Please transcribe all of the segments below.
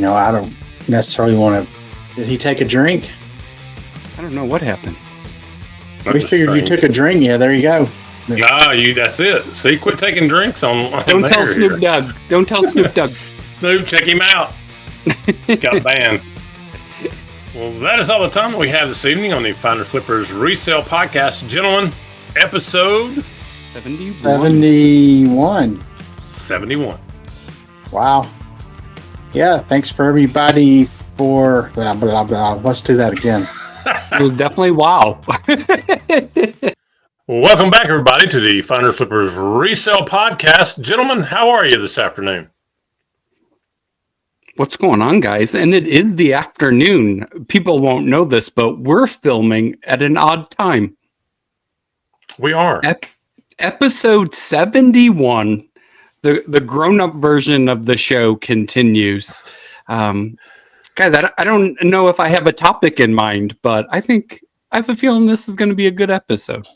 I don't necessarily want to. Did he take a drink? I don't know what happened. We figured you took a drink. Yeah, there you go. Nah, that's it. See, quit taking drinks on. Don't tell Snoop Dogg. Don't tell Snoop Dogg. Snoop, check him out. Got banned. Well, that is all the time we have this evening on the Finders Flippers Resell Podcast. Gentlemen, episode 71. 71. Wow. Yeah, thanks for everybody for blah, blah, blah. Let's do that again. It was definitely wow. Welcome back, everybody, to the Finders Flippers Resell Podcast. Gentlemen, how are you this afternoon? What's going on, guys? And it is the afternoon. People won't know this, but we're filming at an odd time. We are. Episode 71, the grown-up version of the show continues. Guys, I don't know if I have a topic in mind, but I have a feeling this is going to be a good episode.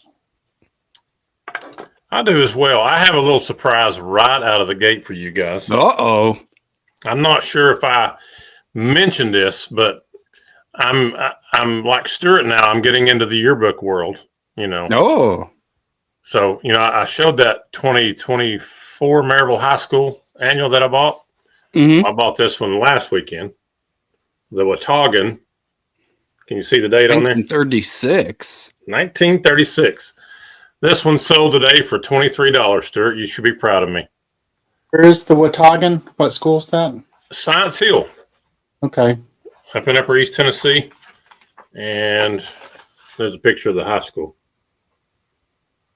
I do as well. I have a little surprise right out of the gate for you guys. Uh-oh. I'm not sure if I mentioned this, but I'm like Stewart now. I'm getting into the yearbook world, Oh. So, I showed that 2024 Maryville High School annual that I bought. Mm-hmm. I bought this one last weekend. The Wataugan. Can you see the date on there? 1936. 1936. This one sold today for $23, Stewart. You should be proud of me. Where is the Wataugan? What school's that? Science Hill. Okay. Up in Upper East Tennessee. And there's a picture of the high school.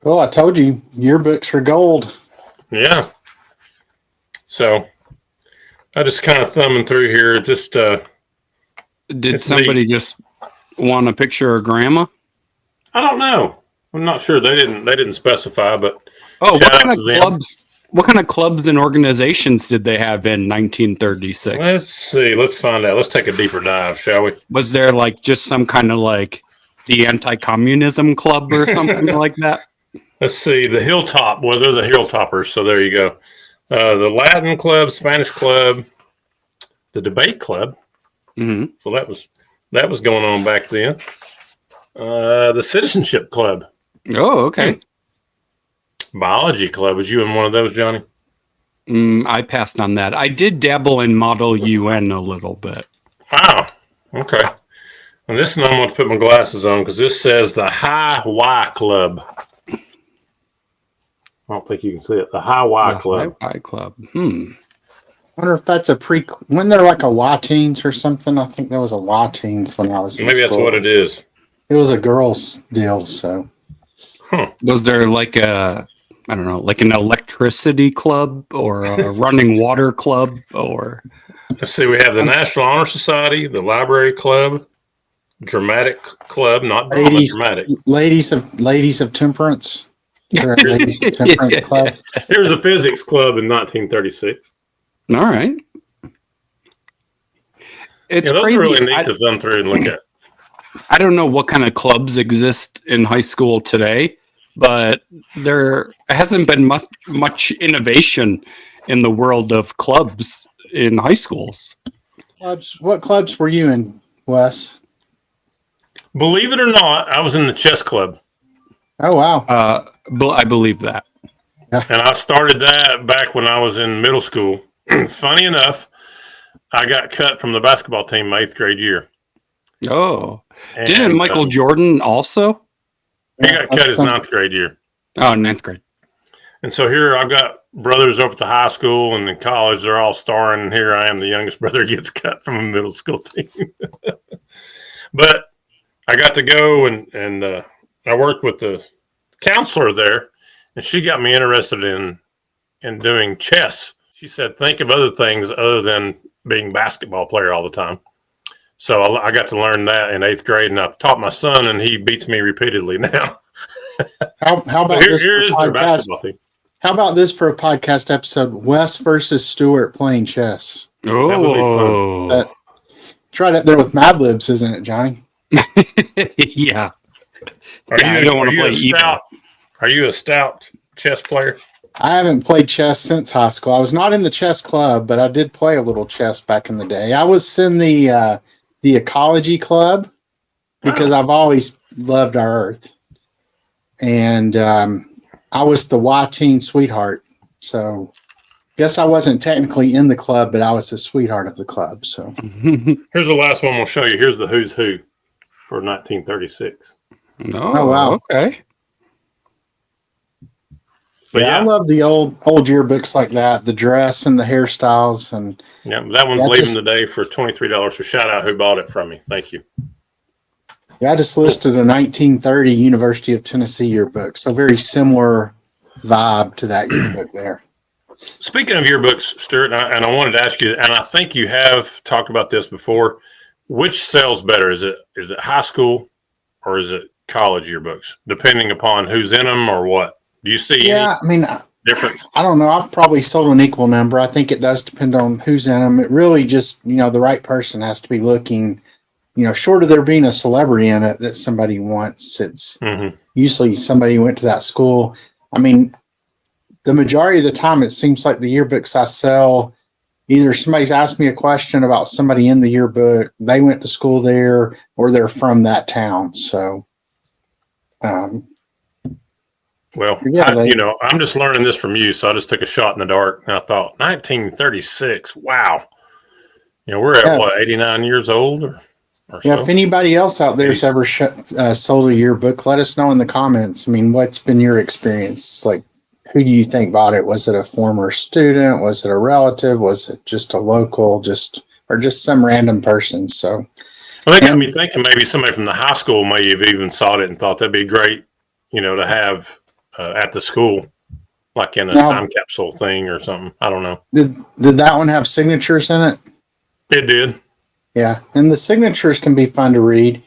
Oh, I told you, yearbooks are gold. Yeah. So, I just kind of thumbing through here. Just did somebody just want a picture of grandma? I don't know. I'm not sure. They didn't specify, but what kind of clubs and organizations did they have in 1936? Let's see. Let's find out. Let's take a deeper dive, shall we? Was there just some kind of the anti-communism club or something like that? Let's see. The Hilltop. Well, they're the Hilltoppers, so there you go. The Latin Club, Spanish Club, the Debate Club. Mm-hmm. So that was going on back then. The Citizenship Club. Oh, okay. Biology Club. Was you in one of those, Johnny? I passed on that. I did dabble in Model UN a little bit. Wow. Okay. And this one I'm going to put my glasses on because this says the High Y Club. I don't think you can see it. The High Y Club. High Y Club. I wonder if that's when they're like a Y-teens or something. I think there was a Y-teens when I was in Maybe that's school. what it is. It was a girls' deal, so. Was there an electricity club or a running water club or? Let's see. We have the National Honor Society, the Library Club, Dramatic Club, not drama, dramatic. Ladies of Temperance. Ladies of Temperance Club. Here's a Physics Club in 1936. All right. It's those crazy. are really neat to thumb through and look at. I don't know what kind of clubs exist in high school today, but there hasn't been much innovation in the world of clubs in high schools. What clubs were you in, Wes? Believe it or not, I was in the chess club. Oh, wow. I believe that. And I started that back when I was in middle school. Funny enough, I got cut from the basketball team my 8th grade year. Oh. Didn't Michael Jordan also? He got cut his 9th grade year. Oh, 9th grade. And so here I've got brothers over at the high school and in college. They're all starring. And here I am, the youngest brother gets cut from a middle school team. But I got to go and I worked with the counselor there. And she got me interested in doing chess. She said, think of other things other than being a basketball player all the time. So I got to learn that in 8th grade, and I've taught my son, and he beats me repeatedly now. How about this here is for their basketball team. How about this for a podcast episode? Wes versus Stewart playing chess. Oh. Try that there with Mad Libs, isn't it, Johnny? Yeah. Are you a stout chess player? I haven't played chess since high school. I was not in the chess club, but I did play a little chess back in the day. I was in the ecology club because I've always loved our Earth, and I was the Y-teen sweetheart. So, guess I wasn't technically in the club, but I was the sweetheart of the club. So, Here's the last one we'll show you. Here's the who's who for 1936. Oh, wow. Okay. But I love the old yearbooks like that, the dress and the hairstyles, and that one's leaving today for $23. So shout out who bought it from me. Thank you. Yeah, I just listed a 1930 University of Tennessee yearbook, so very similar vibe to that yearbook there. Speaking of yearbooks, Stewart, and I wanted to ask you, and I think you have talked about this before, which sells better? Is it high school or is it college yearbooks, depending upon who's in them or what? Do you see any difference? I don't know. I've probably sold an equal number. I think it does depend on who's in them. It really just, the right person has to be looking, short of there being a celebrity in it that somebody wants. It's usually somebody who went to that school. I mean, the majority of the time, it seems like the yearbooks I sell, either somebody's asked me a question about somebody in the yearbook, they went to school there, or they're from that town. So, well, I'm just learning this from you, so I just took a shot in the dark, and I thought 1936. Wow, we're at 89 years old, or so? If anybody else out there's ever sold a yearbook, let us know in the comments. I mean, what's been your experience? Like, who do you think bought it? Was it a former student? Was it a relative? Was it just a local? Or just some random person? So, well, that got me thinking. Maybe somebody from the high school may have even saw it and thought that'd be great, to have. At the school, like in a time capsule thing or something. I don't know. Did that one have signatures in it? It did. Yeah, and the signatures can be fun to read.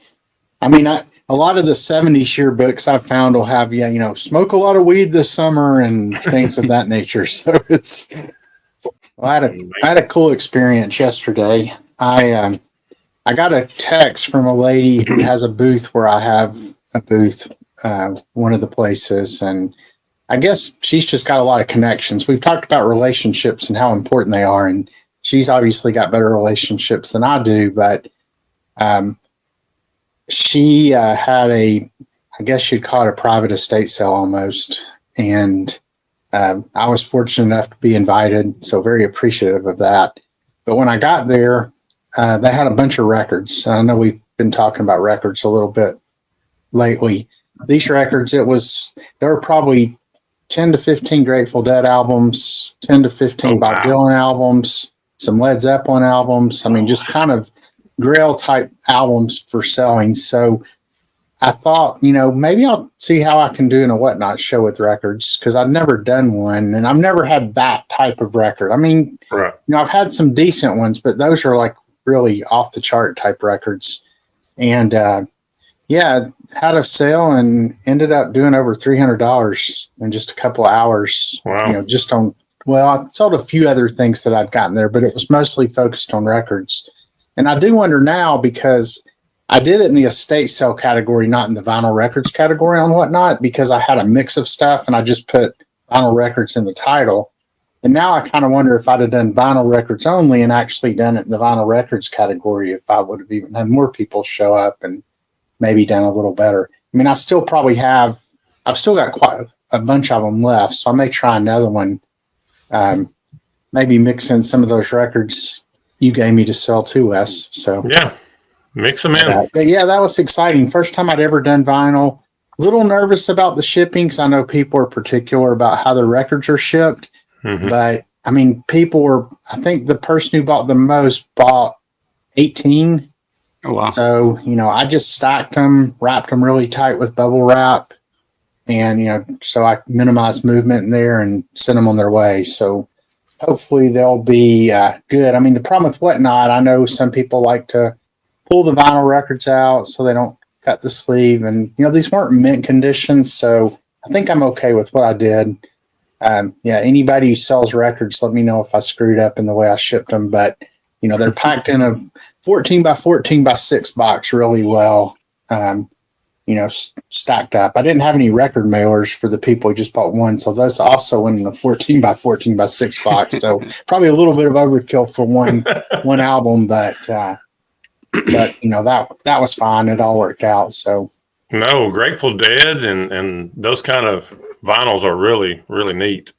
I mean, a lot of the 70s yearbooks I've found will have, smoke a lot of weed this summer and things of that nature. So I had a cool experience yesterday. I got a text from a lady who has a booth where I have a booth. One of the places, and I guess she's just got a lot of connections. We've talked about relationships and how important they are, and she's obviously got better relationships than I do, but she had I guess you'd call it a private estate sale almost, and I was fortunate enough to be invited, so very appreciative of that. But when I got there, they had a bunch of records. I know we've been talking about records a little bit lately. These records, there were probably 10 to 15 Grateful Dead albums, 10 to 15 Bob Dylan albums, some Led Zeppelin albums. I mean, just kind of Grail type albums for selling. So I thought, maybe I'll see how I can do in a Whatnot show with records, because I've never done one and I've never had that type of record. I mean, I've had some decent ones, but those are like really off the chart type records. And, had a sale and ended up doing over $300 in just a couple of hours. Wow. I sold a few other things that I'd gotten there, but it was mostly focused on records. And I do wonder now, because I did it in the estate sale category, not in the vinyl records category on Whatnot, because I had a mix of stuff and I just put vinyl records in the title. And now I kind of wonder if I'd have done vinyl records only and actually done it in the vinyl records category, if I would have even had more people show up and maybe done a little better. I mean, I've still got quite a bunch of them left, so I may try another one. Maybe mix in some of those records you gave me to sell to Wes. So yeah, mix them in. But yeah, that was exciting. First time I'd ever done vinyl. A little nervous about the shipping, because I know people are particular about how the records are shipped. But I mean, I think the person who bought the most bought 18. Oh, wow. So, I just stacked them, wrapped them really tight with bubble wrap, and, so I minimize movement in there and send them on their way. So hopefully they'll be good. I mean, the problem with Whatnot, I know some people like to pull the vinyl records out so they don't cut the sleeve. And, these weren't mint condition, so I think I'm okay with what I did. Anybody who sells records, let me know if I screwed up in the way I shipped them. But, they're packed in a 14 by 14 by 6 box really well. stacked up. I didn't have any record mailers for the people who just bought one. So those also went in a 14 by 14 by 6 box. So probably a little bit of overkill for one album, but that was fine. It all worked out. So no, Grateful Dead and those kind of vinyls are really, really neat.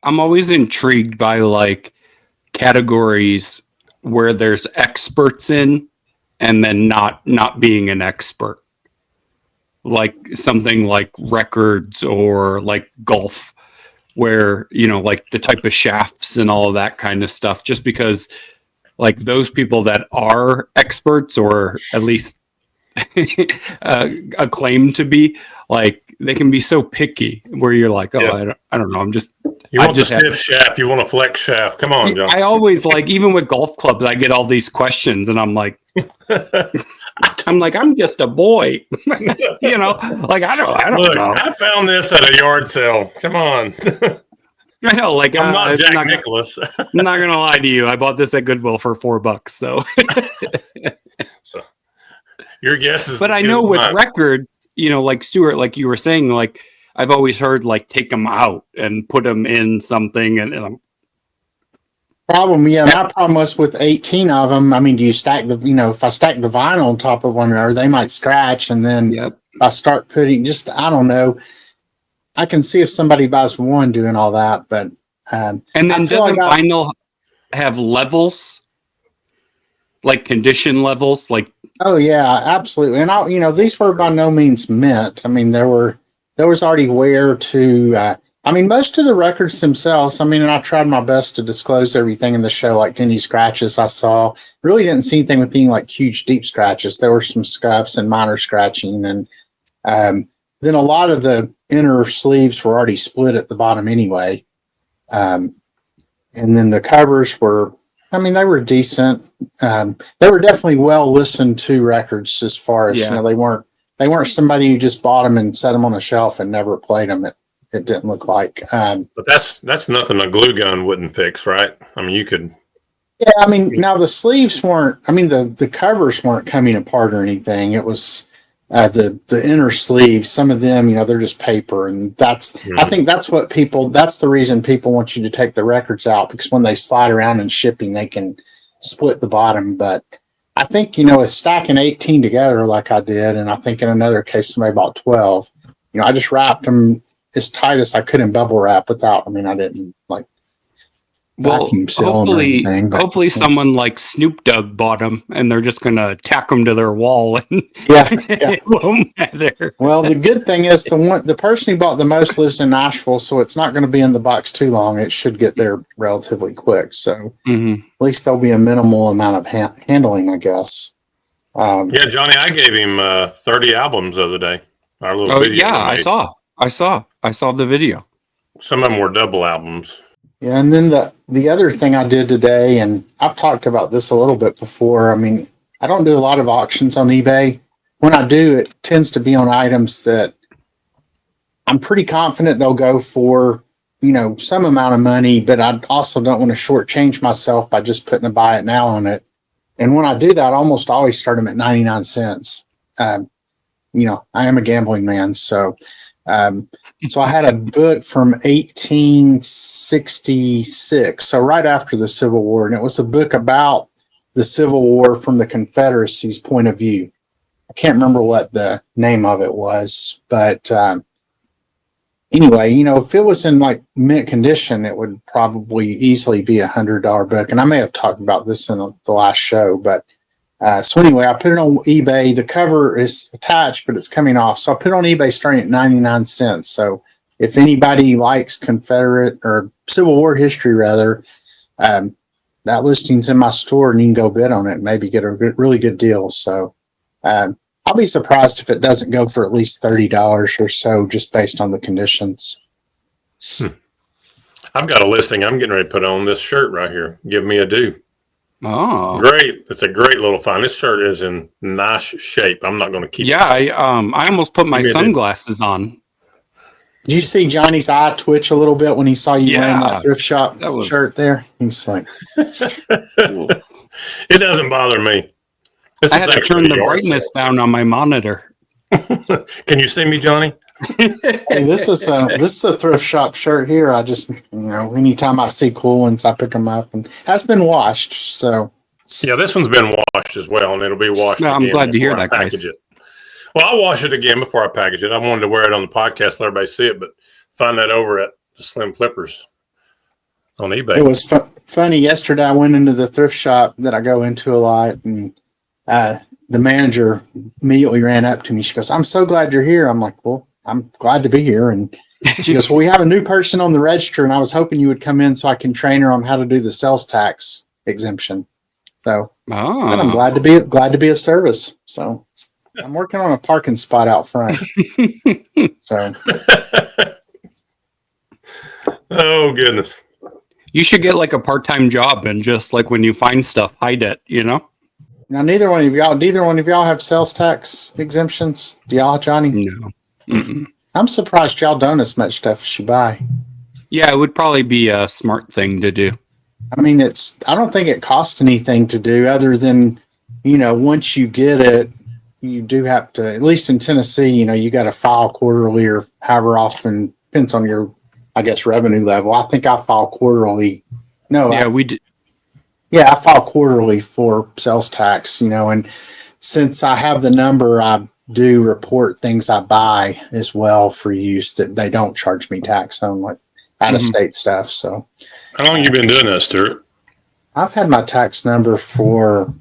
I'm always intrigued by like categories where there's experts in and then not being an expert. Like something like records or like golf, where, like the type of shafts and all of that kind of stuff, just because like those people that are experts or at least acclaimed to be, like they can be so picky where you're like, I don't know. You want the stiff shaft. You want a flex shaft. Come on, John. I always like, even with golf clubs, I get all these questions and I'm like, I'm just a boy, like, I don't know. I found this at a yard sale. Come on. I know, like I'm not Jack Nicklaus. I'm not going to lie to you. I bought this at Goodwill for $4. So, so your guess is, but I know with records, like Stewart, like you were saying, like I've always heard like take them out and put them in something. And I'm, my problem was with 18 of them. I mean, do you stack if I stack the vinyl on top of one another, they might scratch. And then if I start putting I don't know. I can see if somebody buys one doing all that, but. And then doesn't vinyl have levels? Like condition levels? Like. Oh yeah, absolutely. And these were by no means mint. I mean, there was already wear to, most of the records themselves, and I tried my best to disclose everything in the show, like any scratches I saw. Really didn't see anything with any like huge deep scratches. There were some scuffs and minor scratching. And then a lot of the inner sleeves were already split at the bottom anyway. And then the covers were, they were decent. They were definitely well listened to records as far as, they weren't somebody who just bought them and set them on a shelf and never played them. It didn't look like. But that's nothing a glue gun wouldn't fix, right? You could. Yeah, now the sleeves weren't. The covers weren't coming apart or anything. It was the inner sleeves. Some of them, they're just paper, and that's. I think that's the reason people want you to take the records out, because when they slide around in shipping, they can split the bottom. But I think with stacking 18 together like I did, and I think in another case somebody bought 12. I just wrapped them as tight as I could in bubble wrap without. I didn't like vacuum seal them or anything. But, hopefully someone like Snoop Dogg bought them and they're just gonna tack them to their wall and it won't matter. Well, the good thing is the person who bought the most lives in Nashville, so it's not going to be in the box too long. It should get there relatively quick. So at least there'll be a minimal amount of handling, I guess. Johnny, I gave him 30 albums the other day. Our little video. Yeah, I saw the video. Some of them were double albums. Yeah, and then the other thing I did today, and I've talked about this a little bit before. I don't do a lot of auctions on eBay. When I do, it tends to be on items that I'm pretty confident they'll go for, some amount of money, but I also don't want to shortchange myself by just putting a buy it now on it. And when I do that, I almost always start them at 99 cents. I am a gambling man, so so I had a book from 1866, so right after the Civil War, and it was a book about the Civil War from the Confederacy's point of view. I can't remember what the name of it was, but anyway, if it was in like mint condition, it would probably easily be $100 book. And I may have talked about this in the last show, but so anyway, I put it on eBay. The cover is attached, but it's coming off. So I put it on eBay starting at 99 cents. So if anybody likes Confederate or Civil War history, rather, that listing's in my store and you can go bid on it and maybe get a really good deal. So I'll be surprised if it doesn't go for at least $30 or so, just based on the conditions. I've got a listing I'm getting ready to put on this shirt right here. Give me a do. Oh, great! It's a great little find. This shirt is in nice shape. I'm not going to keep. Yeah, I almost put my sunglasses on. Did you see Johnny's eye twitch a little bit when he saw you wearing that thrift shop shirt there? He's like, it doesn't bother me. I had to turn the brightness down on my monitor. Can you see me, Johnny? Hey, this is a thrift shop shirt here. I just, anytime I see cool ones, I pick them up, and has been washed. So Yeah, this one's been washed as well, and it'll be washed. No, I'm again glad to hear before I that, guys. package it. Well, I'll wash it again before I package it. I wanted to wear it on the podcast, let everybody see it, but find that over at the Slim Flippers on eBay. it was funny. Yesterday, I went into the thrift shop that I go into a lot, and the manager immediately ran up to me. She goes, "I'm so glad you're here." I'm like, "Well, I'm glad to be here." And she goes, "Well, we have a new person on the register, and I was hoping you would come in so I can train her on how to do the sales tax exemption." So and I'm glad to be of service. So I'm working on a parking spot out front. So Oh, goodness. You should get like a part-time job and just like when you find stuff, hide it, now, neither one of y'all have sales tax exemptions. Do y'all, Johnny? No. Mm-mm. I'm surprised y'all don't as much stuff as you buy. Yeah, it would probably be a smart thing to do. I mean, I don't think it costs anything to do other than, once you get it, you do have to, at least in Tennessee, you got to file quarterly or however often, depends on your, I guess, revenue level. I think I file quarterly. No, Yeah, we did. Yeah, I file quarterly for sales tax, and since I have the number, I do report things I buy as well for use that they don't charge me tax on, like out of state stuff. So, How long you been doing that, Stewart? I've had my tax number for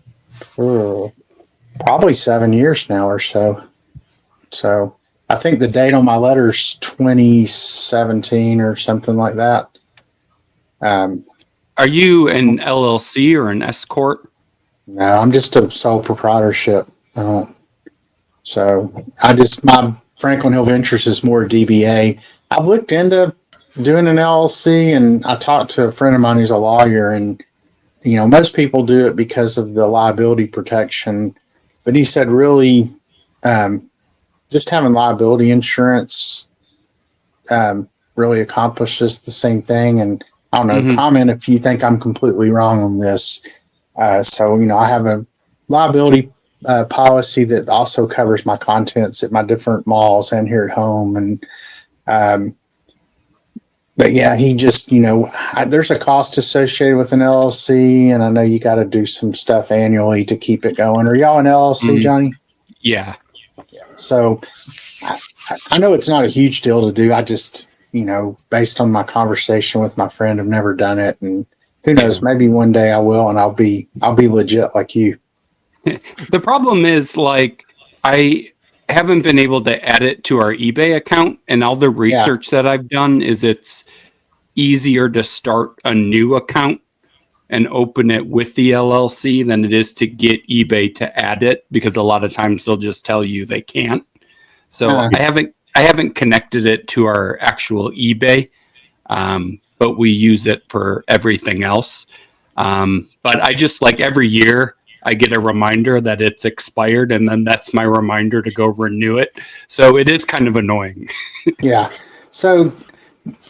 probably 7 years now or so. So, I think the date on my letter is 2017 or something like that. Are you an LLC or an S corp? No, I'm just a sole proprietorship. So my Franklin Hill Ventures is more DBA. I've looked into doing an LLC, and I talked to a friend of mine who's a lawyer, and most people do it because of the liability protection, but he said really, just having liability insurance really accomplishes the same thing. And I don't know, comment if you think I'm completely wrong on this. So, I have a liability policy that also covers my contents at my different malls and here at home. And, but yeah, he just, there's a cost associated with an LLC, and I know you got to do some stuff annually to keep it going. Are y'all an LLC, Johnny? Yeah. So I know it's not a huge deal to do. I just, based on my conversation with my friend, I've never done it, and who knows, maybe one day I will, and I'll be legit like you. The problem is, like, I haven't been able to add it to our eBay account, and all the research that I've done is it's easier to start a new account and open it with the LLC than it is to get eBay to add it, because a lot of times they'll just tell you they can't. So I haven't connected it to our actual eBay, but we use it for everything else. But I just, like, every year I get a reminder that it's expired, and then that's my reminder to go renew it. So it is kind of annoying. Yeah. So,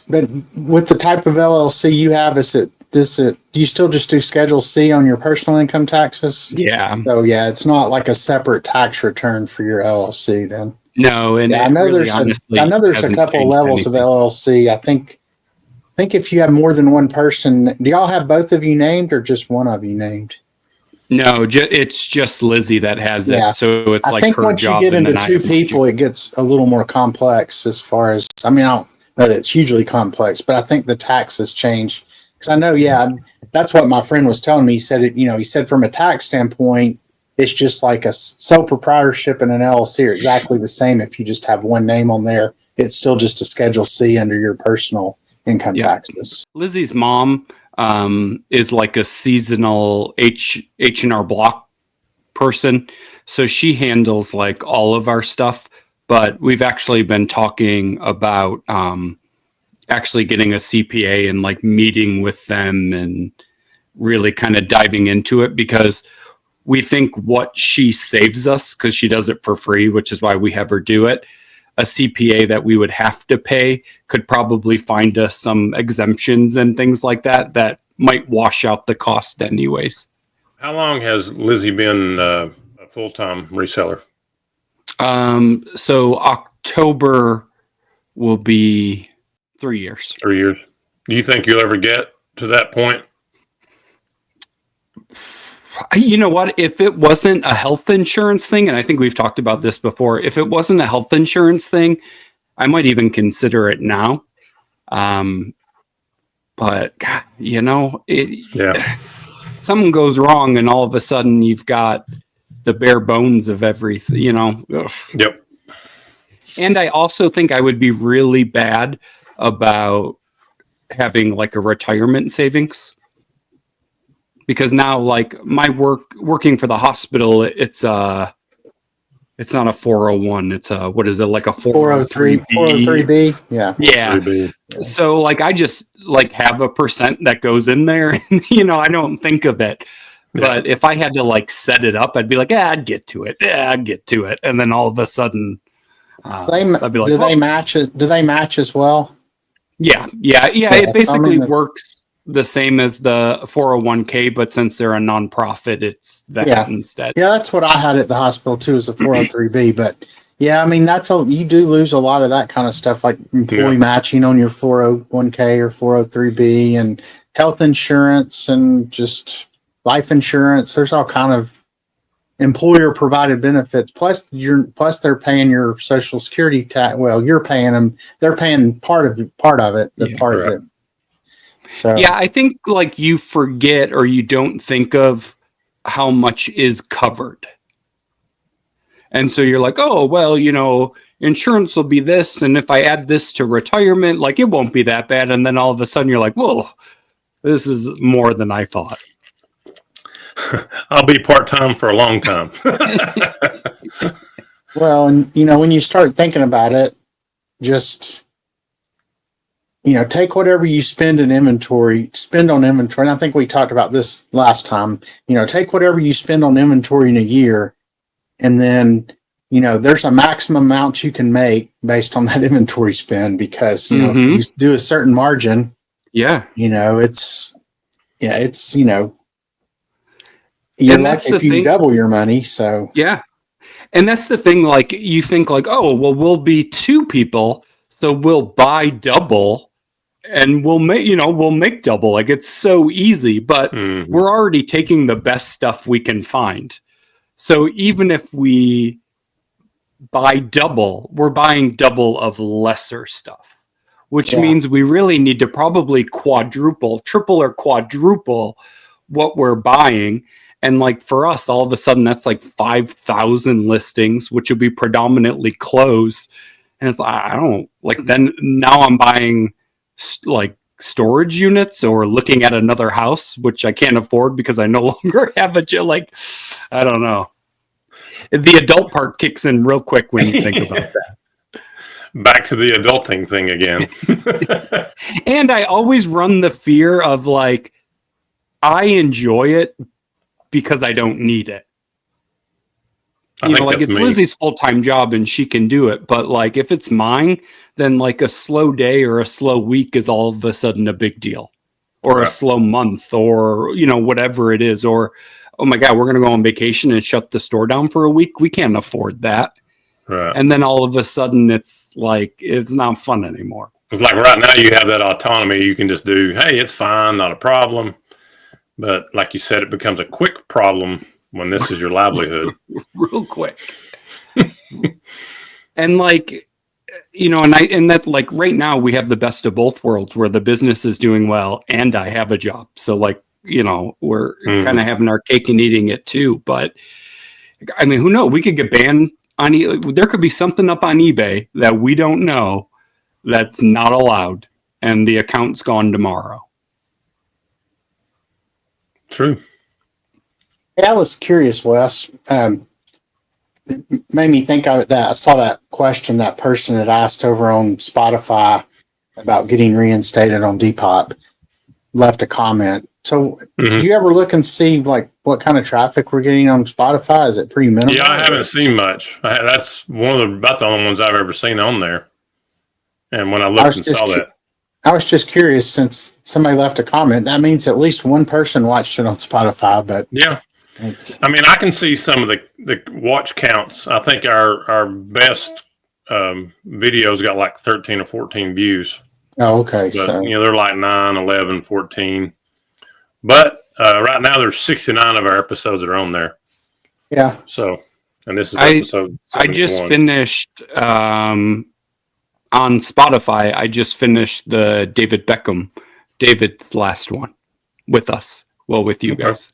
but with the type of LLC you have, do you still just do Schedule C on your personal income taxes? Yeah. So yeah, it's not like a separate tax return for your LLC then. No, and I know there's a couple of levels of LLC. I think if you have more than one person, do y'all have both of you named or just one of you named? No, it's just Lizzie that has it. Yeah. So it's like I think her once job. you get into two people, it gets a little more complex as far as, I mean, I don't know that it's hugely complex, but I think the taxes change. Because I know, that's what my friend was telling me. He said, he said from a tax standpoint, it's just like a sole proprietorship and an LLC are exactly the same. If you just have one name on there, it's still just a Schedule C under your personal income taxes. Lizzie's mom is like a seasonal H&R Block person. So she handles like all of our stuff, but we've actually been talking about actually getting a CPA and like meeting with them and really kind of diving into it, because we think what she saves us, because she does it for free, which is why we have her do it, a CPA that we would have to pay could probably find us some exemptions and things like that might wash out the cost anyways. How long has Lizzie been a full-time reseller? So October will be 3 years. 3 years. Do you think you'll ever get to that point? You know what? If it wasn't a health insurance thing, and I think we've talked about this before, if it wasn't a health insurance thing, I might even consider it now. But God, something goes wrong, and all of a sudden you've got the bare bones of everything. Ugh. Yep. And I also think I would be really bad about having like a retirement savings. Because now, like my working for the hospital, it's not a 401. It's a, what is it, like a 403? 403B. Yeah. Yeah. 403B. So like I just like have a percent that goes in there, and I don't think of it. Yeah. But if I had to like set it up, I'd be like, I'd get to it. Yeah, I'd get to it. And then all of a sudden, I'd be like, they match it? Do they match as well? Yeah. It basically works the same as the 401k, but since they're a nonprofit, it's that instead. Yeah, that's what I had at the hospital too, is a 403b. But yeah, I mean, you do lose a lot of that kind of stuff, like employee matching on your 401k or 403b, and health insurance and just life insurance. There's all kind of employer provided benefits. Plus they're paying your Social Security tax. Well, you're paying them. They're paying part of it. Part of it. So yeah, I think like you forget or you don't think of how much is covered. And so you're like, oh, well, insurance will be this. And if I add this to retirement, like it won't be that bad. And then all of a sudden you're like, whoa, this is more than I thought. I'll be part-time for a long time. Well, and when you start thinking about it, just take whatever you spend on inventory. And I think we talked about this last time. Take whatever you spend on inventory in a year, and then, there's a maximum amount you can make based on that inventory spend, because, if you do a certain margin, it's you're lucky if you double your money. So, yeah. And that's the thing, like you think like, oh, well, we'll be 2 people, so we'll buy double. And we'll make double. Like it's so easy, but we're already taking the best stuff we can find. So even if we buy double, we're buying double of lesser stuff, which means we really need to probably triple or quadruple what we're buying. And like for us, all of a sudden that's like 5,000 listings, which would be predominantly closed. And it's like, I don't like, then now I'm buying like storage units or looking at another house, which I can't afford because I no longer have I don't know. The adult part kicks in real quick when you think about that. Back to the adulting thing again. And I always run the fear of like, I enjoy it because I don't need it. Like it's me. Lizzie's full-time job and she can do it. But like if it's mine, then like a slow day or a slow week is all of a sudden a big deal. Or a slow month or, whatever it is. Or, oh my God, we're going to go on vacation and shut the store down for a week. We can't afford that. Right. And then all of a sudden it's like, it's not fun anymore. It's like right now you have that autonomy. You can just do, hey, it's fine, not a problem. But like you said, it becomes a quick problem when this is your livelihood. Real quick. And like, and that like right now we have the best of both worlds where the business is doing well and I have a job. So like, we're kind of having our cake and eating it too. But I mean, who knows? We could get banned there could be something up on eBay that we don't know that's not allowed and the account's gone tomorrow. True. Yeah, I was curious, Wes. It made me think of that. I saw that question that person had asked over on Spotify about getting reinstated on Depop. Left a comment. So, do you ever look and see like what kind of traffic we're getting on Spotify? Is it pretty minimal? Yeah, I haven't seen much. That's about the only ones I've ever seen on there. And when I looked and saw that, I was just curious, since somebody left a comment, that means at least one person watched it on Spotify. But yeah, I mean, I can see some of the watch counts. I think our best videos got like 13 or 14 views. Oh, okay. But, So they're like 9, 11, 14. But right now, there's 69 of our episodes that are on there. yeah. So, and this is episode 71. I just finished on Spotify. I just finished the David's last one with us. Well, with you guys.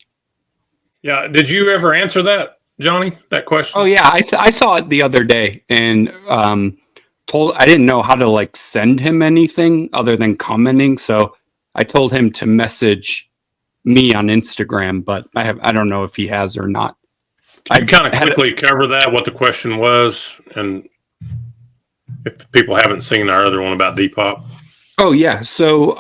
Yeah. Did you ever answer that, Johnny? That question? Oh yeah, I saw it the other day and I didn't know how to send him anything other than commenting, so I told him to message me on Instagram, but I don't know if he has or not. Can you kind of quickly cover that, what the question was, and if people haven't seen our other one about Depop? Oh yeah, so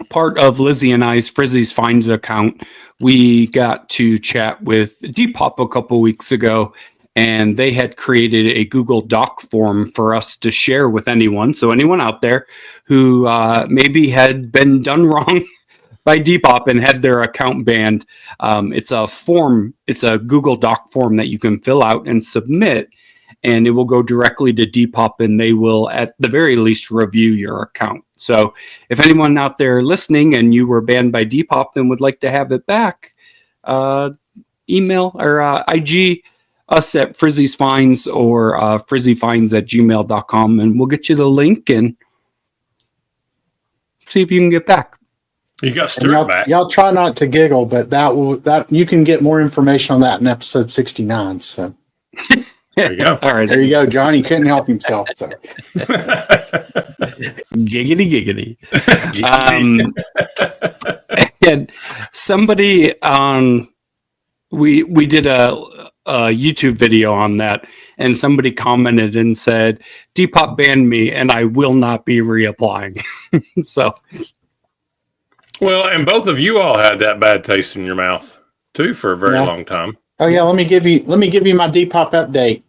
part of Lizzie and I's Frizzy's Finds account, we got to chat with Depop a couple weeks ago, and they had created a Google Doc form for us to share with anyone. So anyone out there who maybe had been done wrong by Depop and had their account banned, it's a form. It's a Google Doc form that you can fill out and submit, and it will go directly to Depop, and they will, at the very least, review your account. So if anyone out there listening and you were banned by Depop and would like to have it back, email or IG us at Frizzy's Finds or frizzyfinds@gmail.com, and we'll get you the link and see if you can get back. You got Stewart back. Y'all try not to giggle, but that you can get more information on that in episode 69. So there you go. All right. There you go. Johnny couldn't help himself. So giggity. And somebody we did a YouTube video on that, and somebody commented and said, Depop banned me and I will not be reapplying. So well, and both of you all had that bad taste in your mouth too for a very long time. Oh yeah, let me give you my Depop update.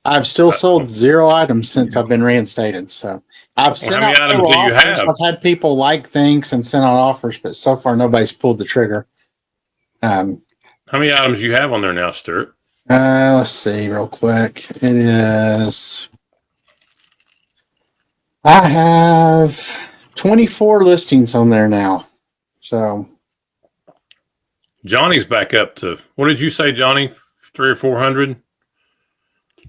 I've still sold 0 items since I've been reinstated. So I've sent out items do you offers. have? I've had people like things and sent out offers, but so far nobody's pulled the trigger. How many items you have on there now, Stewart? Let's see real quick. It is. I have 24 listings on there now. So Johnny's back up to, what did you say, Johnny? 300 or 400?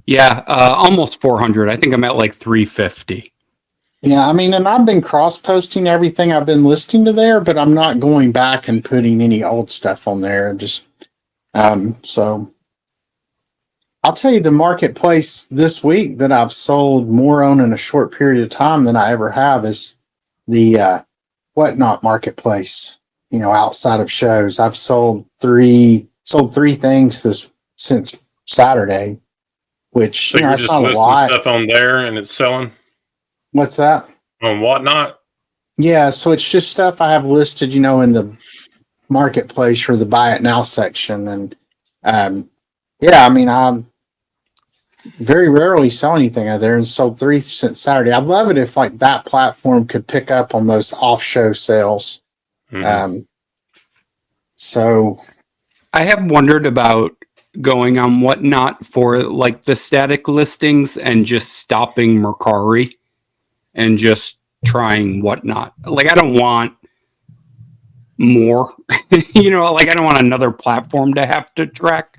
yeah, almost 400. I think I'm at 350. yeah, I mean, and I've been cross-posting everything I've been listing to there, but I'm not going back and putting any old stuff on there. Just so I'll tell you, the marketplace this week that I've sold more on in a short period of time than I ever have is the Whatnot marketplace. Outside of shows, I've sold three things since Saturday, which So you're that's just not a listing lot. stuff on there and it's selling What's that? on Whatnot? Yeah, so it's just stuff I have listed, in the marketplace or the buy it now section. And yeah, I mean, I very rarely sell anything out there, and sold 3 since Saturday. I'd love it if that platform could pick up on those off show sales. Mm-hmm. So I have wondered about going on Whatnot for the static listings and just stopping Mercari and just trying Whatnot. I don't want more, I don't want another platform to have to track.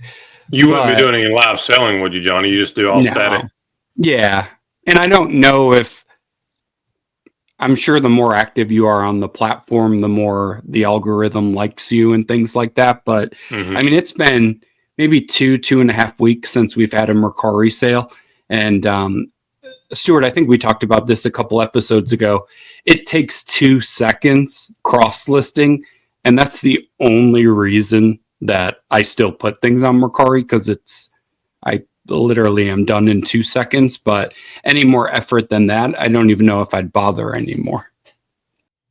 You wouldn't be doing any live selling, would you, Johnny? You just do all static? Yeah. And I don't know if, I'm sure the more active you are on the platform, the more the algorithm likes you and things like that. But I mean, it's been maybe 2.5 weeks since we've had a Mercari sale. And Stewart, I think we talked about this a couple episodes ago. It takes 2 seconds cross-listing, and that's the only reason that I still put things on Mercari, because I literally am done in 2 seconds. But any more effort than that, I don't even know if I'd bother anymore.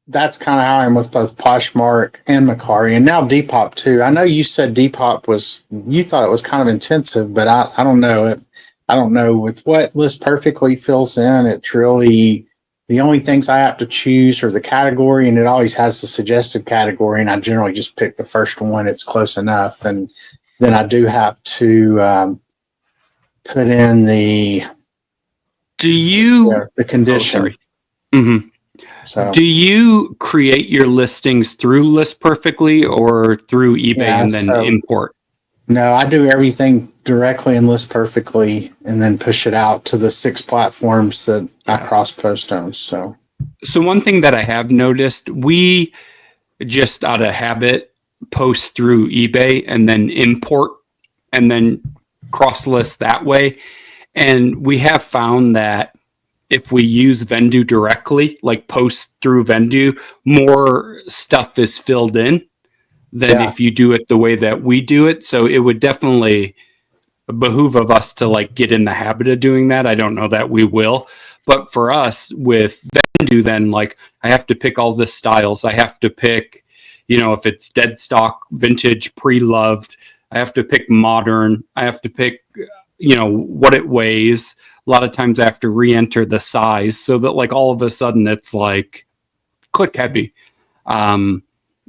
that's kind of how I am with both Poshmark and Mercari, and now Depop too. I know you said Depop you thought it was kind of intensive, but I don't know it. I don't know with what List Perfectly fills in. It's really the only things I have to choose are the category, and it always has the suggested category, and I generally just pick the first one. It's close enough. And then I do have to put in the condition. Oh, sorry. Mm-hmm. So, do you create your listings through List Perfectly or through eBay and then import? No, I do everything directly in List Perfectly and then push it out to the 6 platforms that I cross post on. So one thing that I have noticed, we just out of habit post through eBay and then import and then cross list that way. And we have found that if we use Vendoo directly, like post through Vendoo, more stuff is filled in than if you do it the way that we do it. So it would definitely behoove of us to like get in the habit of doing that. I don't know that we will, but for us with Vendoo, then like I have to pick all the styles. I have to pick, if it's dead stock, vintage, pre-loved, I have to pick modern. I have to pick, what it weighs. A lot of times I have to re-enter the size so that like all of a sudden it's like click heavy.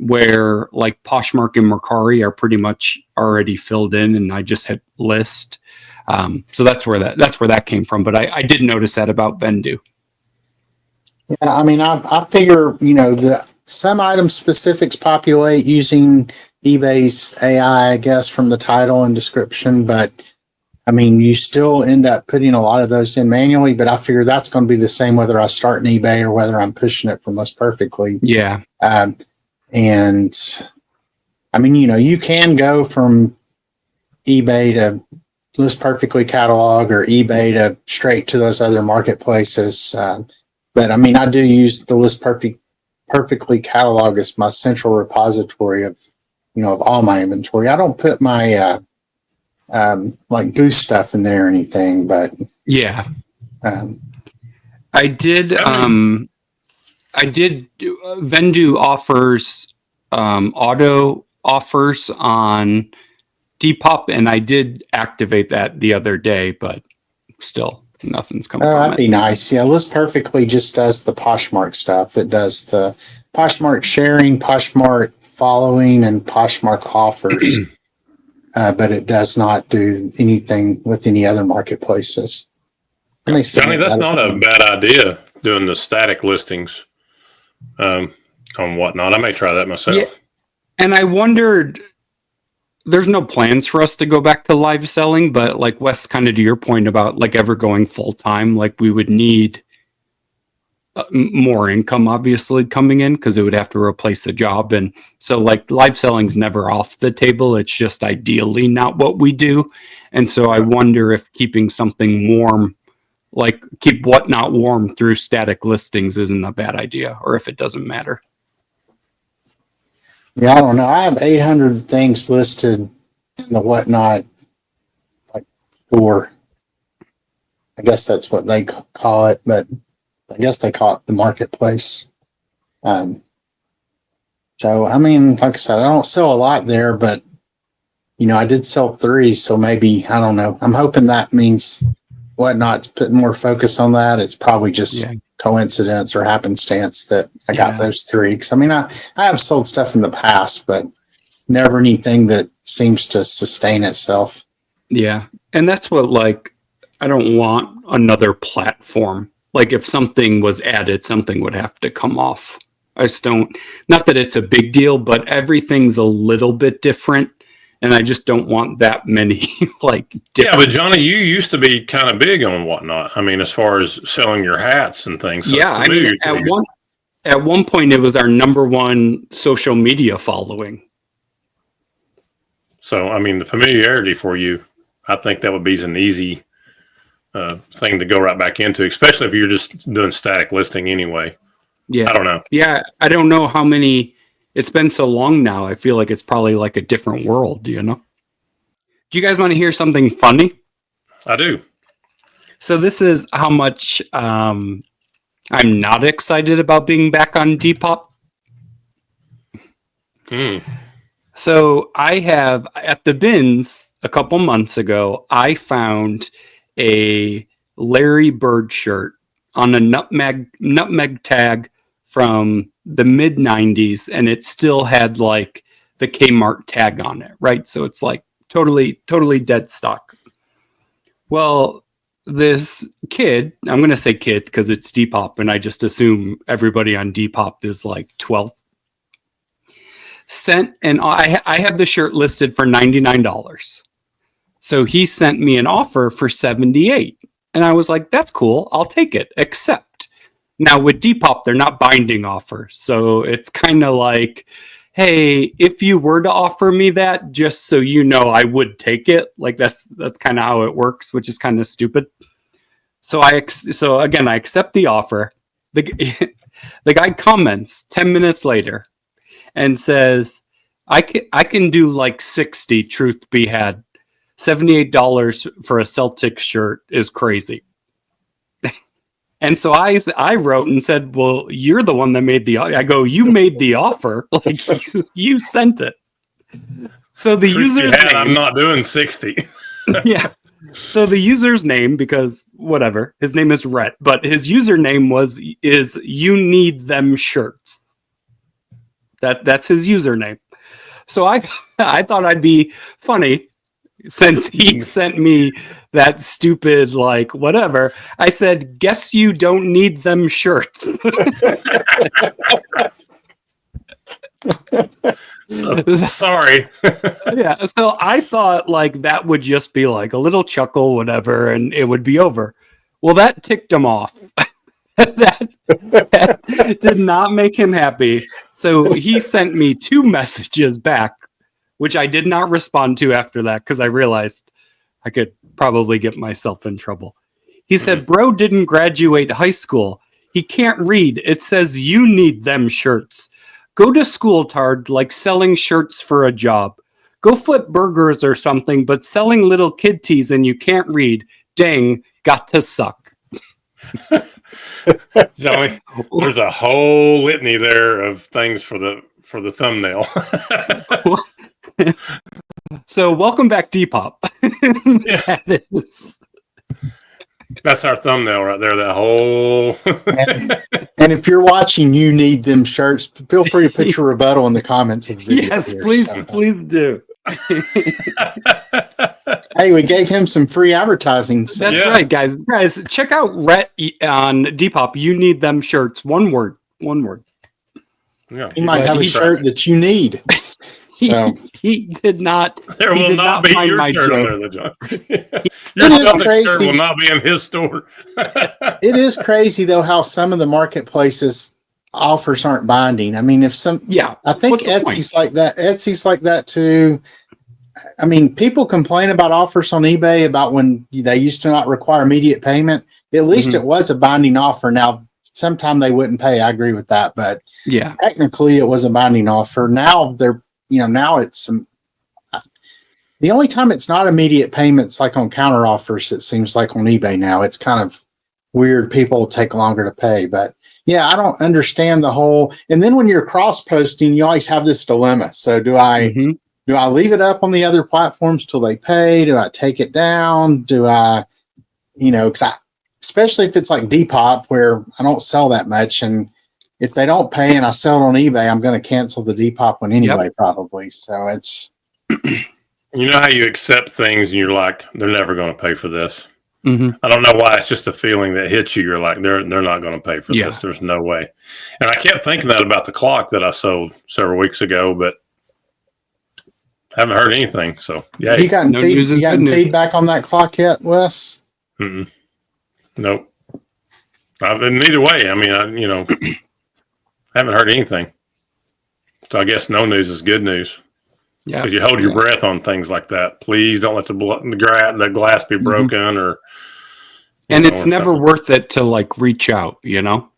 Where like Poshmark and Mercari are pretty much already filled in, and I just hit list. So that's where that came from. But I did notice that about Vendoo. Yeah, I mean, I figure some item specifics populate using eBay's AI, I guess, from the title and description, but I mean, you still end up putting a lot of those in manually. But I figure that's going to be the same whether I start in eBay or whether I'm pushing it from List Perfectly. Yeah. And I mean, you can go from eBay to List Perfectly catalog or eBay to straight to those other marketplaces. But I mean, I do use the List Perfectly catalog as my central repository of all my inventory. I don't put my like Goose stuff in there or anything, but yeah, I did. Vendoo offers auto offers on Depop, and I did activate that the other day, but still nothing's coming from that'd it. be nice. Yeah, List Perfectly just does the Poshmark stuff. It does the Poshmark sharing, Poshmark following, and Poshmark offers, but it does not do anything with any other marketplaces. Johnny, that's not a bad idea, doing the static listings on Whatnot. I may try that myself. Yeah. And I wondered, there's no plans for us to go back to live selling, but like Wes, kind of to your point about like ever going full time, like we would need more income obviously coming in because it would have to replace a job. And so like live selling's never off the table. It's just ideally not what we do. And so I wonder if keeping something warm, like keep Whatnot warm through static listings isn't a bad idea, or if it doesn't matter. Yeah, I don't know. I have 800 things listed in the Whatnot like store. I guess that's what they call it, but I guess they call it the marketplace. So, I mean, like I said, I don't sell a lot there, but I did sell 3, so maybe, I don't know. I'm hoping that means Whatnot's putting more focus on that. It's probably just coincidence or happenstance that I got those 3. Because I mean, I have sold stuff in the past, but never anything that seems to sustain itself. Yeah, and that's what like I don't want another platform. Like if something was added, something would have to come off. I just don't. Not that it's a big deal, but everything's a little bit different. And I just don't want that many like. Yeah, but Johnny, you used to be kind of big on Whatnot. I mean, as far as selling your hats and things. So yeah, I mean, at one point it was our number 1 social media following. So I mean, the familiarity for you, I think that would be an easy thing to go right back into, especially if you're just doing static listing anyway. Yeah, I don't know. Yeah, I don't know how many. It's been so long now. I feel like it's probably like a different world, Do you guys want to hear something funny? I do. So this is how much I'm not excited about being back on Depop. So I have, at the bins a couple months ago, I found a Larry Bird shirt on a nutmeg tag from the mid 90s, and it still had like the Kmart tag on it, right? So it's like totally dead stock. Well, this kid, I'm going to say kid because it's Depop, and I just assume everybody on Depop is like 12. I had the shirt listed for $99. So he sent me an offer for $78. And I was like, that's cool. I'll take it. Except now with Depop, they're not binding offers. So it's kind of like, hey, if you were to offer me that, just so you know, I would take it. Like that's kind of how it works, which is kind of stupid. So again, I accept the offer. The guy comments 10 minutes later and says, I can do like 60, truth be had. $78 for a Celtics shirt is crazy. And so I wrote and said, well, you're the one that made the offer. I go, you made the offer. Like you sent it. So the user's name. I'm not doing 60. Yeah. So the user's name, because whatever, his name is Rhett, but his username is you need them shirts. That's his username. So I thought I'd be funny since he sent me that stupid, like, whatever. I said, guess you don't need them shirts. Sorry. Yeah. So I thought like that would just be like a little chuckle, whatever, and it would be over. Well, that ticked him off. that did not make him happy. So he sent me 2 messages back, which I did not respond to after that because I realized I could probably get myself in trouble. He said, bro didn't graduate high school. He can't read. It says you need them shirts. Go to school, tard, like selling shirts for a job. Go flip burgers or something, but selling little kid tees and you can't read. Dang, got to suck. Johnny, there's a whole litany there of things for the thumbnail. So welcome back, Depop. Yeah. That is. That's our thumbnail right there. That whole. And if you're watching, you need them shirts. Feel free to put your rebuttal in the comments of the video. Yes, here, please do. Hey, we gave him some free advertising. So. That's right, guys. Guys, check out Rhett on Depop. You need them shirts. One word. Yeah, He might have a shirt that you need. So he did not. There will not be your shirt on there, John. Your Celtics shirt will not be in his store. It is crazy though how some of the marketplaces offers aren't binding. I mean, I think Etsy's like that. Etsy's like that too. I mean, people complain about offers on eBay about when they used to not require immediate payment. At least it was a binding offer. Now, sometime they wouldn't pay. I agree with that, but yeah, technically it was a binding offer. Now now it's the only time it's not immediate payments, like on counter offers. It seems like on eBay now, it's kind of weird. People take longer to pay, but yeah, I don't understand the whole. And then when you're cross posting, you always have this dilemma. So do I leave it up on the other platforms till they pay? Do I take it down? Do I, especially if it's like Depop where I don't sell that much, and if they don't pay and I sell it on eBay, I'm going to cancel the Depop one anyway, probably. So it's. You know how you accept things and you're like, they're never going to pay for this. Mm-hmm. I don't know why. It's just a feeling that hits you. You're like, they're not going to pay for this. There's no way. And I kept thinking that about the clock that I sold several weeks ago, but haven't heard anything. So yeah, You gotten feedback on that clock yet, Wes? Nope. Neither way. I mean, haven't heard anything. So I guess no news is good news. Yeah, because you hold your breath on things like that. Please don't let the glass be broken, and it's never worth it to like reach out. No,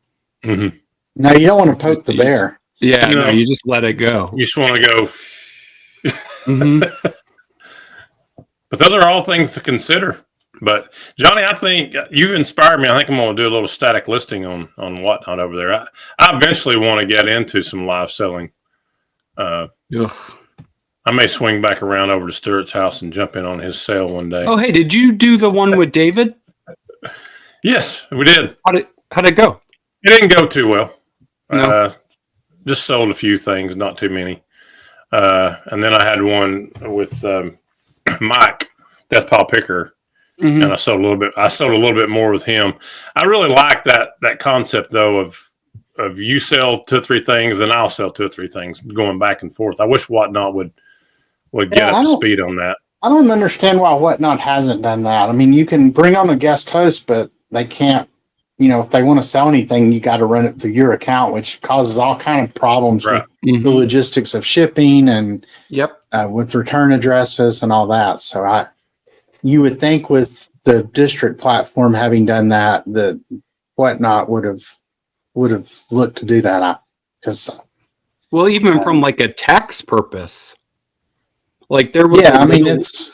you don't want to poke the bear. Yeah, no, you just let it go. You just want to go. But those are all things to consider. But Johnny, I think you've inspired me. I think I'm going to do a little static listing on Whatnot over there. I eventually want to get into some live selling. I may swing back around over to Stewart's house and jump in on his sale one day. Oh, hey, did you do the one with David? Yes, we did. How'd it go? It didn't go too well. No. Just sold a few things, not too many. And then I had one with Mike, Death Paw Picker, Mhm. and I sold a little bit. I sold a little bit more with him. I really like that concept though of you sell 2 or 3 things, and I'll sell 2 or 3 things, going back and forth. I wish Whatnot would get up to speed on that. I don't understand why Whatnot hasn't done that. I mean, you can bring on a guest host, but they can't. If they want to sell anything, you got to run it through your account, which causes all kind of problems Right. with the logistics of shipping and Yep. with return addresses and all that. So you would think with the district platform having done that, that Whatnot would have looked to do that. Because Well, even from like a tax purpose, like there was.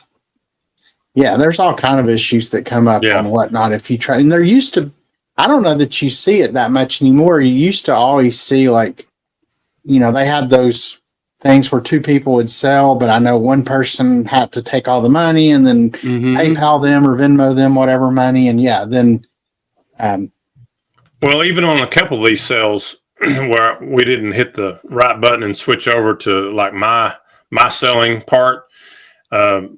there's all kind of issues that come up on Whatnot if you try. And there used to. I don't know that you see it that much anymore. You used to always see they had those things where 2 people would sell, but I know one person had to take all the money and then PayPal them or Venmo them whatever money. And then. Well, even on a couple of these sales where we didn't hit the right button and switch over to like my selling part,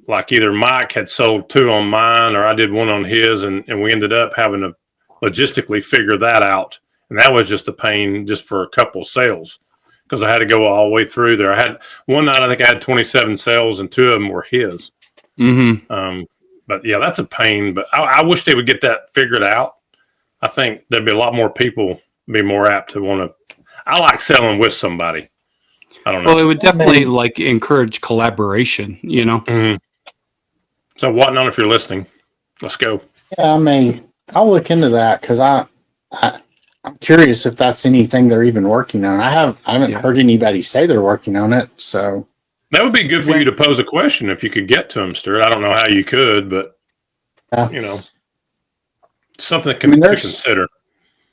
like either Mike had sold 2 on mine or I did 1 on his, and we ended up having to logistically figure that out. And that was just a pain just for a couple of sales because I had to go all the way through there. I had one night, I think I had 27 sales and 2 of them were his. But yeah, that's a pain, but I wish they would get that figured out. I think there'd be a lot more people be more apt to want to. I like selling with somebody. I don't know. Well, it would definitely encourage collaboration, So Whatnot, if you're listening, let's go. Yeah, I'll look into that because I'm curious if that's anything they're even working on. I haven't heard anybody say they're working on it. So that would be good for you to pose a question if you could get to them, Stewart. I don't know how you could, but something to consider.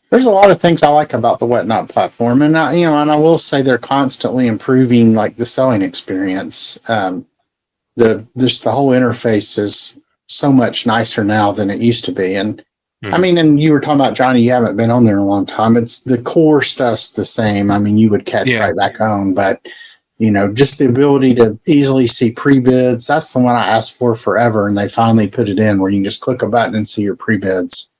There's a lot of things I like about the Whatnot platform, and I will say they're constantly improving the selling experience. The whole interface is so much nicer now than it used to be, and and you were talking about Johnny. You haven't been on there in a long time. It's the core stuff's the same. You would catch right back on, but just the ability to easily see pre-bids. That's the one I asked for forever, and they finally put it in where you can just click a button and see your pre-bids.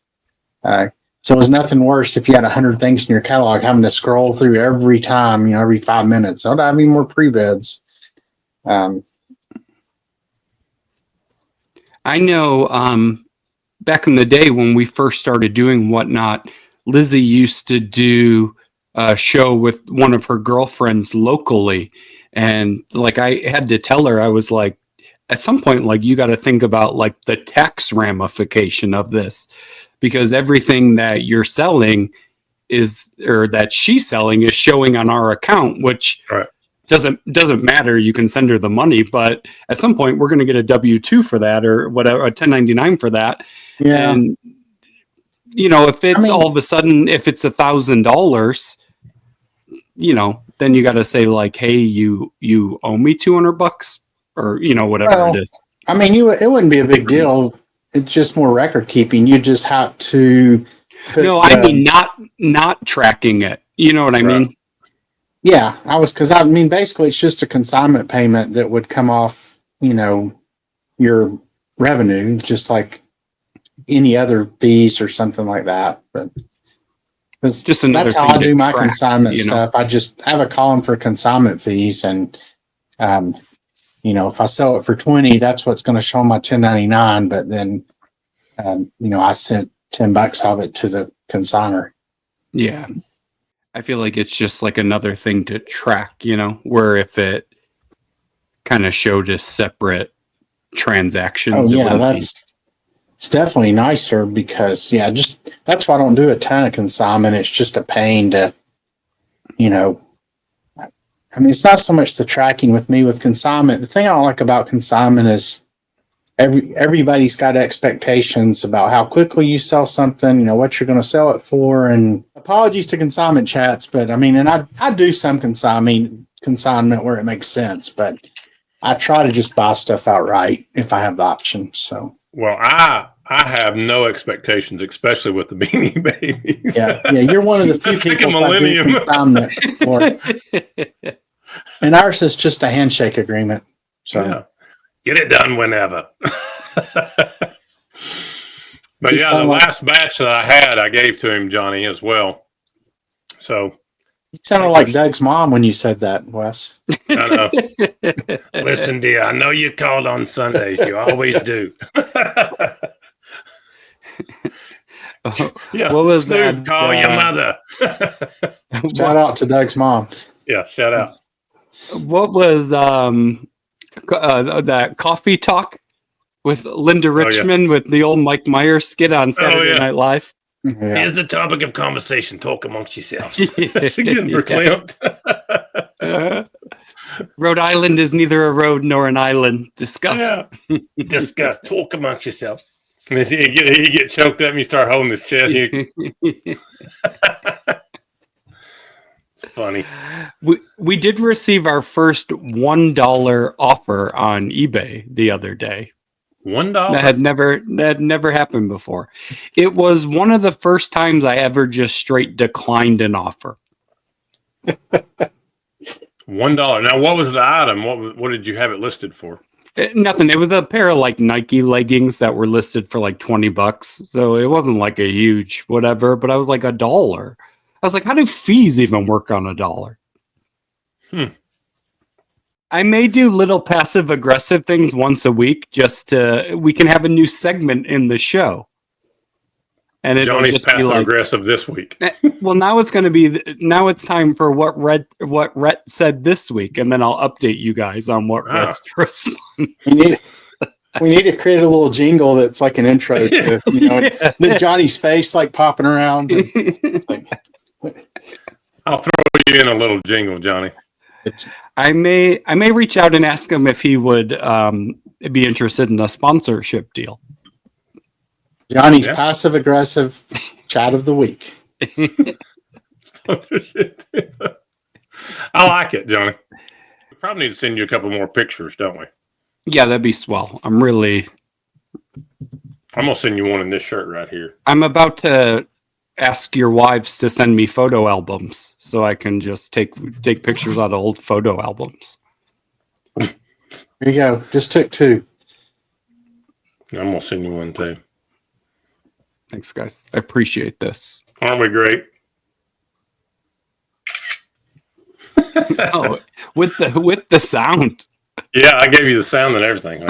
So it was nothing worse if you had 100 things in your catalog having to scroll through every time, every 5 minutes. So I have any more pre-bids. I know back in the day when we first started doing Whatnot, Lizzie used to do a show with one of her girlfriends locally. And I had to tell her, I was like, at some point, you got to think about the tax ramification of this, because everything that you're selling that she's selling is showing on our account, which doesn't matter. You can send her the money, but at some point we're going to get a W-2 for that or whatever, a 1099 for that. Yeah. And if it's all of a sudden, if it's $1,000, then you got to say hey, you owe me $200 or, whatever it is. It wouldn't be a big deal. It's just more record keeping. You just have to. I mean not tracking it. You know what I mean? Yeah, basically it's just a consignment payment that would come off, your revenue, just like any other fees or something like that. But just that's how I do my consignment stuff. I just have a column for consignment fees, and if I sell it for 20, that's what's going to show on my 1099. But then, I sent $10 of it to the consigner. Yeah. I feel like it's just another thing to track, where if it kind of showed as separate transactions. Oh, yeah, it's definitely nicer because, that's why I don't do a ton of consignment. It's just a pain to, it's not so much the tracking with me with consignment. The thing I don't like about consignment is everybody's got expectations about how quickly you sell something, what you're going to sell it for. And apologies to consignment chats, but and I do some consignment where it makes sense, but I try to just buy stuff outright if I have the option. So, well, I I have no expectations, especially with the Beanie Babies. Yeah, you're one of the few It's like a people that do millennium. consignment for. And ours is just a handshake agreement. So Yeah. Get it done whenever. But You yeah, sound the like- last batch that I had, I gave to him, Johnny, as well. So you sounded like Doug's mom when you said that, Wes. I know. Listen, dear, I know you called on Sundays. You always do. Yeah. What was Snoop, that? call your mother. Shout out to Doug's mom. Yeah, shout out. What was that coffee talk with Linda Richmond with the old Mike Myers skit on Saturday Night Live? Yeah. Here's the topic of conversation. Talk amongst yourselves. She's getting verklempt. Rhode Island is neither a road nor an island. Discuss. Yeah. Discuss. Talk amongst yourselves. And if he get choked up and you start holding his chest. It's funny. We did receive our first $1 offer on eBay the other day. $1? That had never happened before. It was one of the first times I ever just straight declined an offer. $1. Now, what was the item? What did you have it listed for? Nothing. It was a pair of like Nike leggings that were listed for like $20. So it wasn't like a huge whatever, but I was like $1. I was like, how do fees even work on $1? I may do little passive aggressive things once a week just to, we can have a new segment in the show. And it'll Johnny's just be passive like, aggressive this week. well, now it's going to be, now it's time for what Rhett said this week. And then I'll update you guys on what Rhett's response. We need to create a little jingle that's like an intro to, then Johnny's face like popping around. I'll throw you in a little jingle, Johnny. I may reach out and ask him if he would be interested in a sponsorship deal. Johnny's passive aggressive chat of the week. I like it, Johnny. We probably need to send you a couple more pictures, don't we? Yeah, that'd be swell. I'm gonna send you one in this shirt right here. I'm about to ask your wives to send me photo albums so I can just take pictures out of old photo albums. There you go. Just took 2. I'm gonna send you one too. Thanks, guys. I appreciate this. Aren't we great? Oh, with the sound. Yeah, I gave you the sound and everything.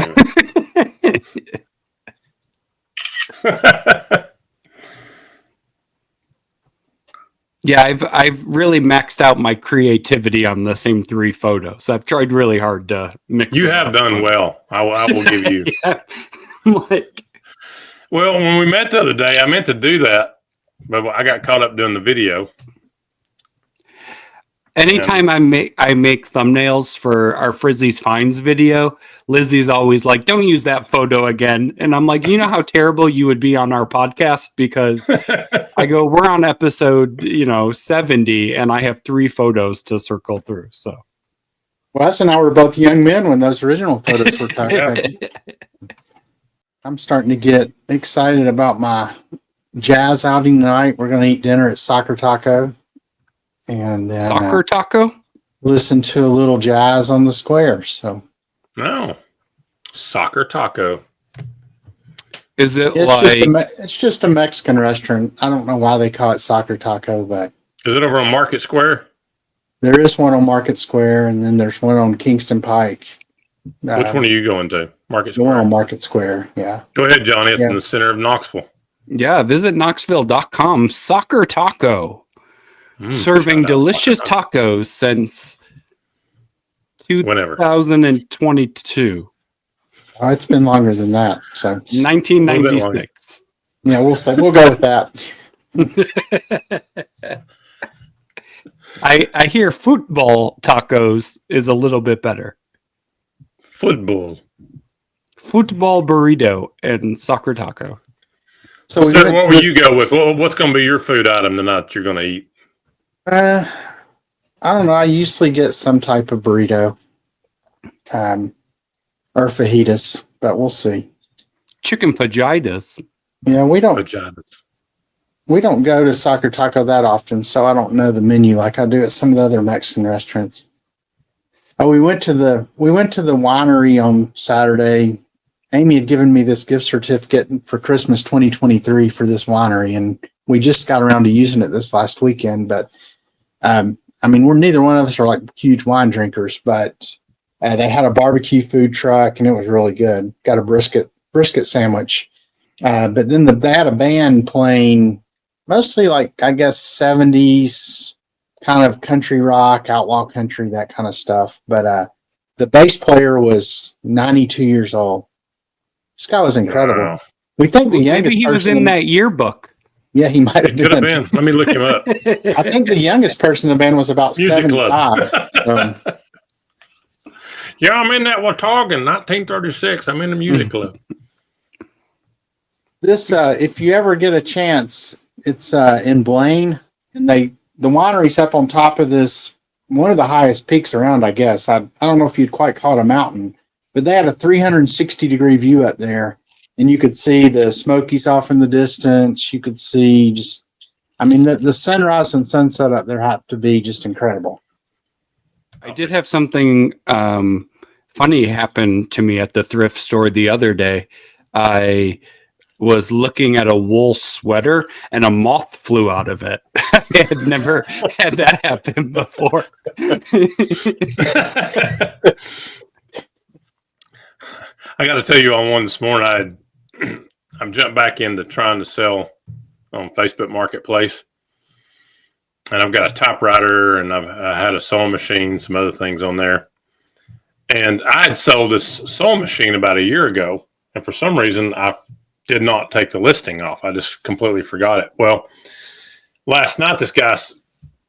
Yeah, I've really maxed out my creativity on the same 3 photos. I've tried really hard to mix. You have done well. I will give you. Yeah. Well, when we met the other day, I meant to do that, but I got caught up doing the video. Anytime I make thumbnails for our Frizzy's Finds video, Lizzie's always like, "Don't use that photo again." And I'm like, "You know how terrible you would be on our podcast?" Because I go, "We're on episode 70, and I have 3 photos to circle through." So, Wes and I were both young men when those original photos were taken. I'm starting to get excited about my jazz outing tonight. We're going to eat dinner at Soccer Taco. And then, Soccer Taco? Listen to a little jazz on the square. So, no, Soccer Taco. Is it it's just a Mexican restaurant. I don't know why they call it Soccer Taco, but is it over on Market Square? There is one on Market Square, and then there's one on Kingston Pike. Which one are you going to? Market Square? The one on Market Square, yeah. Go ahead, Johnny. It's in the center of Knoxville. Yeah, visit Knoxville.com. Soccer Taco. Serving delicious tacos since 2022. Oh, it's been longer than that. So 1996. Yeah, we'll go with that. I hear football tacos is a little bit better. Football burrito and soccer taco. So what will you go with? What's going to be your food item tonight you're going to eat? I don't know. I usually get some type of burrito, or fajitas, but we'll see. chicken fajitas. Yeah, we don't Vaginas. go to Soccer Taco that often, so I don't know the menu like I do at some of the other Mexican restaurants. Oh, we went to the winery on Saturday. Amy had given me this gift certificate for Christmas 2023 for this winery, and we just got around to using it this last weekend. But I mean, we're neither one of us are like huge wine drinkers, but they had a barbecue food truck, and it was really good. Got a brisket sandwich, but then they had a band playing mostly like I guess 70s kind of country rock, outlaw country, that kind of stuff. But the bass player was 92 years old. This guy was incredible. Wow. We think the youngest Maybe he was person in that yearbook. Yeah, he might have It could have been. been. Let me look him up. I think the youngest person in the band was about Music 75. club. So, Yeah, I'm in that Wataugan, 1936. I'm in the music club. this, if you ever get a chance, it's in Blaine, and the winery's up on top of this, one of the highest peaks around, I guess. I don't know if you'd quite call it a mountain, but they had a 360-degree view up there, and you could see the Smokies off in the distance. You could see just, I mean, the sunrise and sunset up there have to be just incredible. I did have something funny happen to me at the thrift store the other day. I was looking at a wool sweater and a moth flew out of it. I had never had that happen before. I got to tell you on one this morning, I'm jumped back into trying to sell on Facebook Marketplace. And I've got a typewriter and I had a sewing machine, some other things on there. And I had sold this sewing machine about a year ago. And for some reason, I did not take the listing off. I just completely forgot it. Well, last night, this guy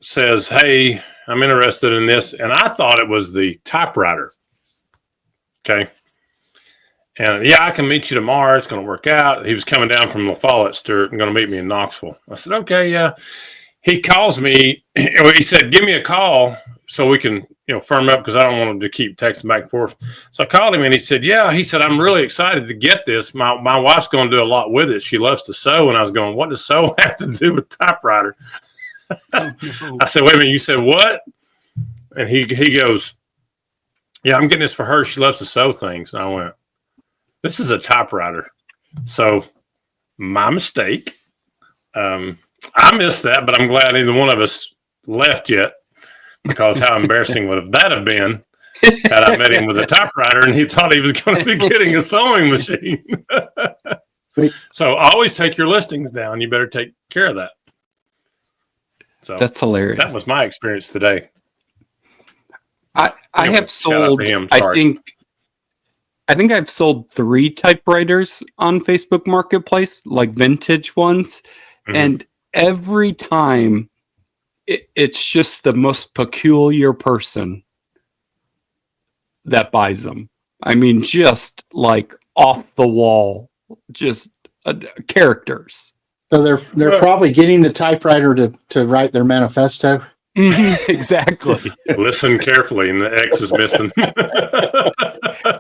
says, "Hey, I'm interested in this." And I thought it was the typewriter. Okay. And yeah, I can meet you tomorrow. It's going to work out. He was coming down from La Follette, Stewart, and going to meet me in Knoxville. I said, "Okay, yeah." He calls me. He said, "Give me a call so we can, firm up because I don't want him to keep texting back and forth." So I called him and he said, "Yeah." He said, "I'm really excited to get this. My wife's going to do a lot with it. She loves to sew." And I was going, "What does sew have to do with typewriter?" I said, "Wait a minute. You said what?" And he goes, "Yeah, I'm getting this for her. She loves to sew things." And I went, "This is a typewriter." So my mistake. I missed that, but I'm glad neither one of us left yet, because how embarrassing would that have been had I met him with a typewriter and he thought he was going to be getting a sewing machine. So always take your listings down. You better take care of that. So that's hilarious. That was my experience today. I have sold, I think I've sold 3 typewriters on Facebook Marketplace, like vintage ones. Mm-hmm. And every time it's just the most peculiar person that buys them. I mean, just like off the wall, just characters. So they're probably getting the typewriter to write their manifesto. Exactly. Listen carefully, and the X is missing.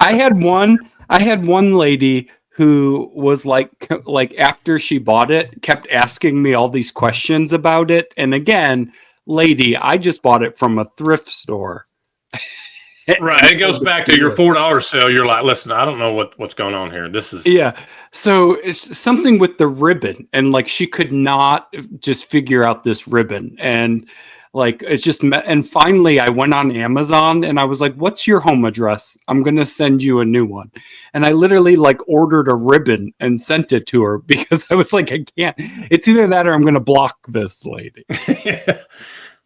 I had one lady who was like after she bought it, kept asking me all these questions about it. And again, lady, I just bought it from a thrift store. Right. It goes back to your $4 sale. You're like, "Listen, I don't know what's going on here. This is..." Yeah. So it's something with the ribbon, and like she could not just figure out this ribbon. And like, it's just, and finally I went on Amazon and I was like, "What's your home address? I'm going to send you a new one." And I literally like ordered a ribbon and sent it to her because I was like, I can't, it's either that or I'm going to block this lady.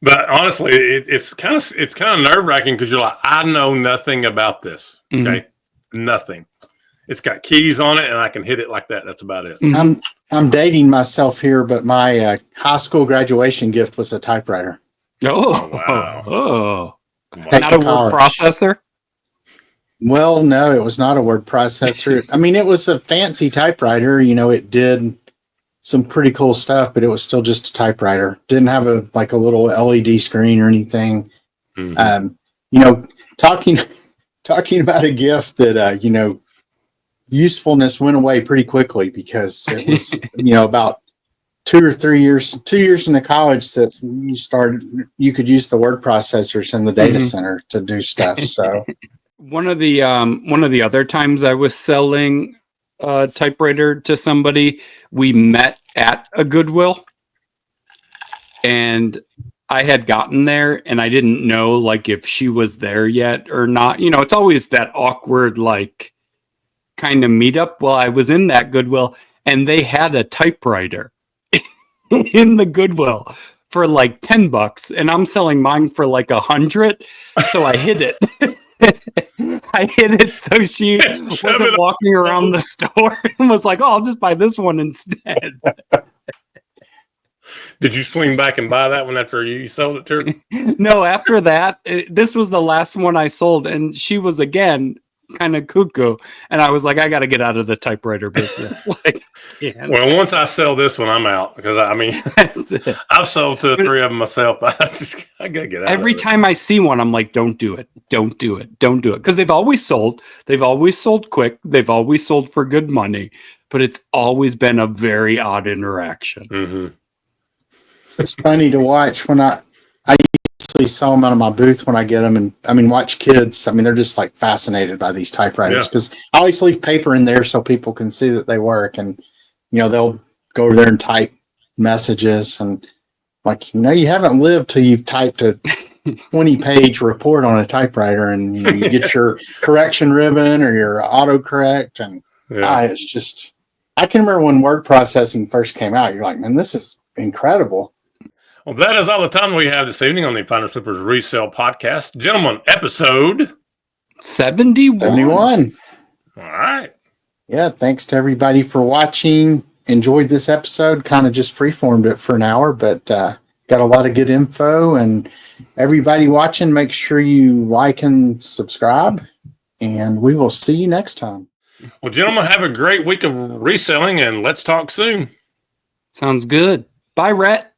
But honestly, it's kind of nerve-wracking because you're like, "I know nothing about this." Okay. Mm-hmm. Nothing. It's got keys on it and I can hit it like that. That's about it. Mm-hmm. I'm dating myself here, but my high school graduation gift was a typewriter. Oh, wow. Oh, Wow. Not a word processor? Well, no, it was not a word processor. I mean, it was a fancy typewriter. It did some pretty cool stuff, but it was still just a typewriter. Didn't have a little LED screen or anything. Mm-hmm. Talking about a gift that, usefulness went away pretty quickly because it was, about 2 years into college that you could use the word processors in the data center to do stuff. So one of the other times I was selling a typewriter to somebody, we met at a Goodwill, and I had gotten there and I didn't know like if she was there yet or not. It's always that awkward like kind of meetup. Well, I was in that Goodwill and they had a typewriter in the Goodwill for like $10, and I'm selling mine for like $100. So I hid it. I hid it so she wasn't walking around the store and was like, "Oh, I'll just buy this one instead." Did you swing back and buy that one after you sold it to her? No, after that, this was the last one I sold, and she was again kind of cuckoo, and I was like, I got to get out of the typewriter business. Well, once I sell this one, I'm out because I've sold 2 or 3 of them myself. I gotta get out. Every time I see one, I'm like, don't do it, don't do it, don't do it, because they've always sold quick, they've always sold for good money, but it's always been a very odd interaction. Mm-hmm. It's funny to watch when I usually sell them out of my booth when I get them, and watch kids. They're just like fascinated by these typewriters because I always leave paper in there so people can see that they work, and they'll go over there and type messages, and like you haven't lived till you've typed a 20-page report on a typewriter, and you get your correction ribbon or your autocorrect, and it's just, I can remember when word processing first came out. You're like, man, this is incredible. Well, that is all the time we have this evening on the Finders Flippers Resell Podcast. Gentlemen, episode 71. All right. Yeah, thanks to everybody for watching. Enjoyed this episode. Kind of just freeformed it for an hour, but got a lot of good info. And everybody watching, make sure you like and subscribe. And we will see you next time. Well, gentlemen, have a great week of reselling, and let's talk soon. Sounds good. Bye, Rhett.